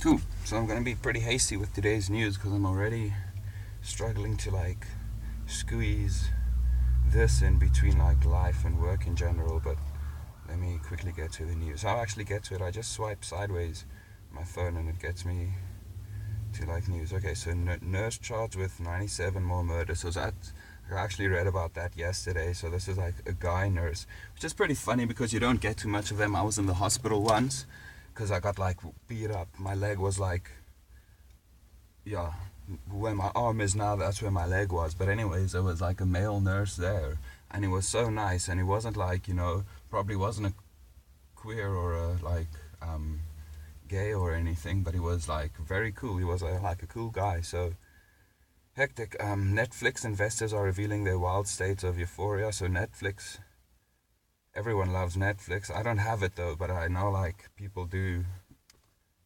Cool. So I'm gonna be pretty hasty with today's news because I'm already struggling to squeeze this in between life and work in general. But let me quickly get to the news. I'll actually get to it. I just swipe sideways my phone and it gets me to news. Okay, so nurse charged with 97 more murders. So that I actually read about that yesterday. So this is like a guy nurse, which is pretty funny because you don't get too much of them. I was in the hospital once because I got beat up. My leg was yeah, where my arm is now, that's where my leg was. But anyways, there was like a male nurse there, and he was so nice, and he wasn't probably wasn't a queer or a gay or anything, but he was very cool. He was a cool guy. So hectic. Netflix investors are revealing their wild states of euphoria. So Netflix, everyone loves Netflix. I don't have it though, but I know people do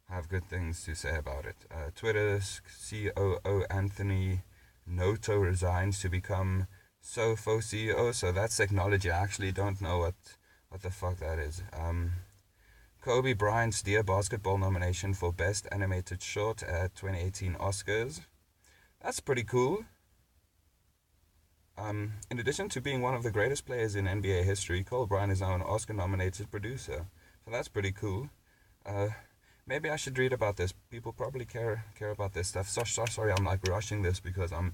have good things to say about it. Twitter's COO Anthony Noto resigns to become SOFO CEO. So that's technology. I actually don't know what the fuck that is. Kobe Bryant's Dear Basketball nomination for Best Animated Short at 2018 Oscars. That's pretty cool. In addition to being one of the greatest players in NBA history, Kobe Bryant is now an Oscar-nominated producer. So that's pretty cool. Maybe I should read about this. People probably care about this stuff. Sorry, I'm rushing this because I'm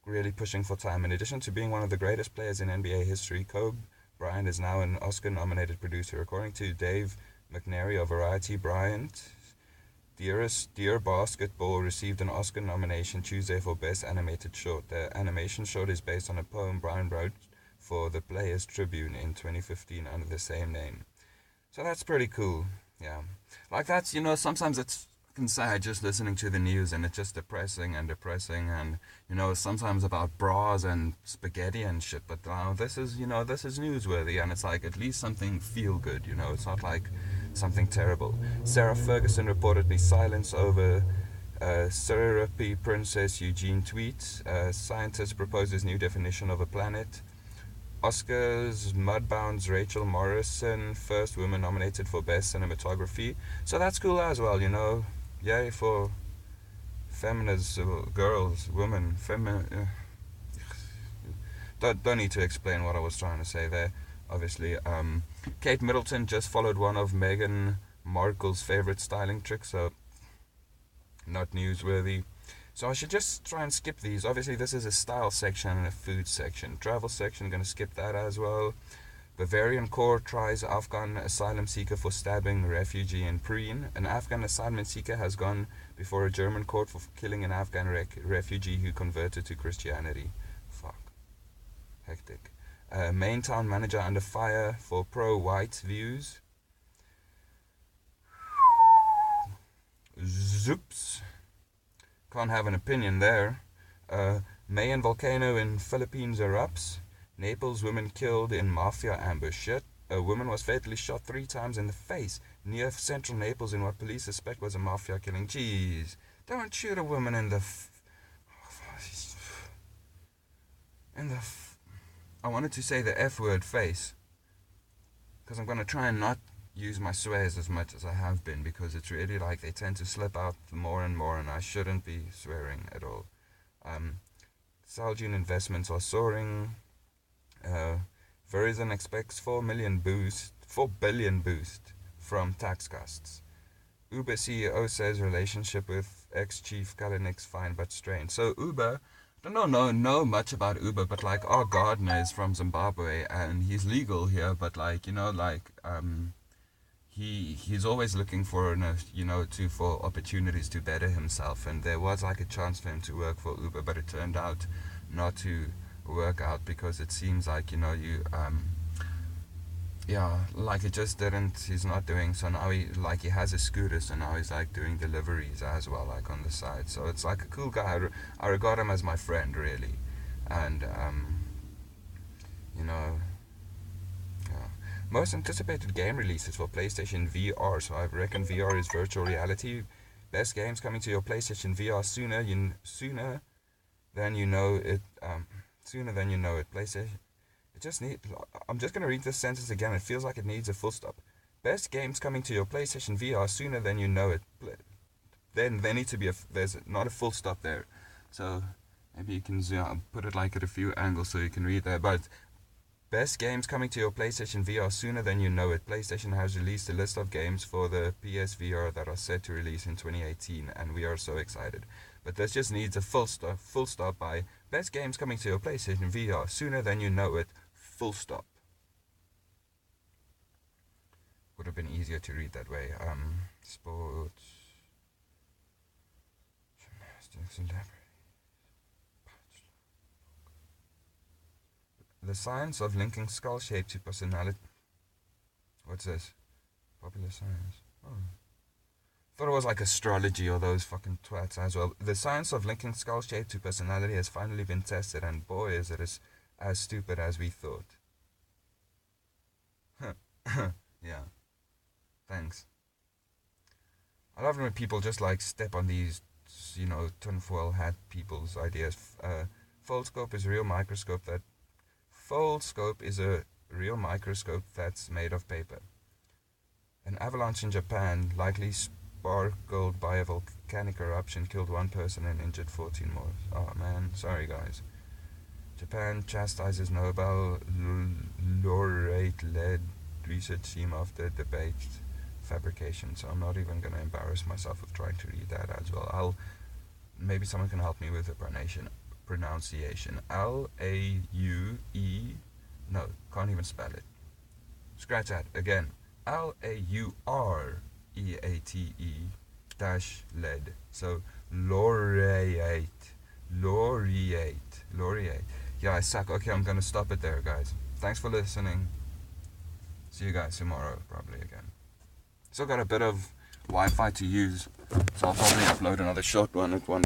really pushing for time. In addition to being one of the greatest players in NBA history, Kobe Bryant is now an Oscar-nominated producer. According to Dave McNary of Variety, Bryant Dear Basketball received an Oscar nomination Tuesday for Best Animated Short. The animation short is based on a poem Bryant wrote for the Players Tribune in 2015 under the same name. So that's pretty cool. Yeah. That's, sometimes it's fucking sad just listening to the news and it's just depressing and sometimes about bras and spaghetti and shit, but this is newsworthy and it's at least something feel good, it's not something terrible. Sarah Ferguson reportedly silenced over Syrupy Princess Eugene tweet. Scientist proposes new definition of a planet. Oscars, Mudbound's Rachel Morrison, first woman nominated for Best Cinematography. So that's cool as well, Yay for feminists, girls, women, don't need to explain what I was trying to say there, obviously. Kate Middleton just followed one of Meghan Markle's favorite styling tricks, so not newsworthy. So I should just try and skip these. Obviously, this is a style section and a food section. Travel section, going to skip that as well. Bavarian court tries Afghan asylum seeker for stabbing refugee in Preen. An Afghan asylum seeker has gone before a German court for killing an Afghan refugee who converted to Christianity. Fuck. Hectic. Main town manager under fire for pro-white views. Zoops. Can't have an opinion there. Mayan volcano in Philippines erupts. Naples woman killed in mafia ambush. Shit. A woman was fatally shot 3 times in the face near central Naples in what police suspect was a mafia killing. Jeez. Don't shoot a woman in the I wanted to say the F word face. Because I'm going to try and not use my swears as much as I have been, because it's really they tend to slip out more and more, and I shouldn't be swearing at all. Celgene investments are soaring. Verizon expects 4 billion boost from tax costs. Uber CEO says relationship with ex-chief Kalinic's fine but strained. So Uber, I don't know much about Uber, but our gardener is from Zimbabwe and he's legal here, but he's always looking for for opportunities to better himself, and there was a chance for him to work for Uber, but it turned out not to work out because it seems it just didn't. He's not doing so now. He has a scooter, so now he's doing deliveries as well, on the side. So it's a cool guy. I regard him as my friend, really, and yeah. Most anticipated game releases for PlayStation VR. So I reckon VR is virtual reality. Best games coming to your PlayStation VR sooner than you know it. Sooner than you know it. PlayStation. I'm just gonna read this sentence again. It feels like it needs a full stop. Best games coming to your PlayStation VR sooner than you know it. then there needs to be there's not a full stop there. So maybe you can put it like at a few angles so you can read that. But best games coming to your PlayStation VR sooner than you know it. PlayStation has released a list of games for the PSVR that are set to release in 2018, and we are so excited. But this just needs a full stop by best games coming to your PlayStation VR sooner than you know it. Full stop. Would have been easier to read that way. Sports, gymnastics, and the science of linking skull shape to personality. What's this? Popular science. Oh. Thought it was like astrology or those fucking twats as well. The science of linking skull shape to personality has finally been tested, and boy, is it as stupid as we thought. Yeah. Thanks. I love when people just like step on these, tinfoil hat people's ideas. Foldscope is a real microscope that's made of paper. An avalanche in Japan, likely sparkled by a volcanic eruption, killed 1 person and injured 14 more. Oh man, sorry guys. Japan chastises Nobel laureate-led research team after debate fabrication. So I'm not even going to embarrass myself with trying to read that as well. Maybe someone can help me with the pronunciation. L-A-U-E. No, can't even spell it. Scratch that again. L-A-U-R-E-A-T-E dash lead. So laureate. Yeah, I suck. Okay, I'm gonna stop it there, guys. Thanks for listening. See you guys tomorrow, probably again. Still got a bit of Wi-Fi to use, so I'll probably upload another short one at one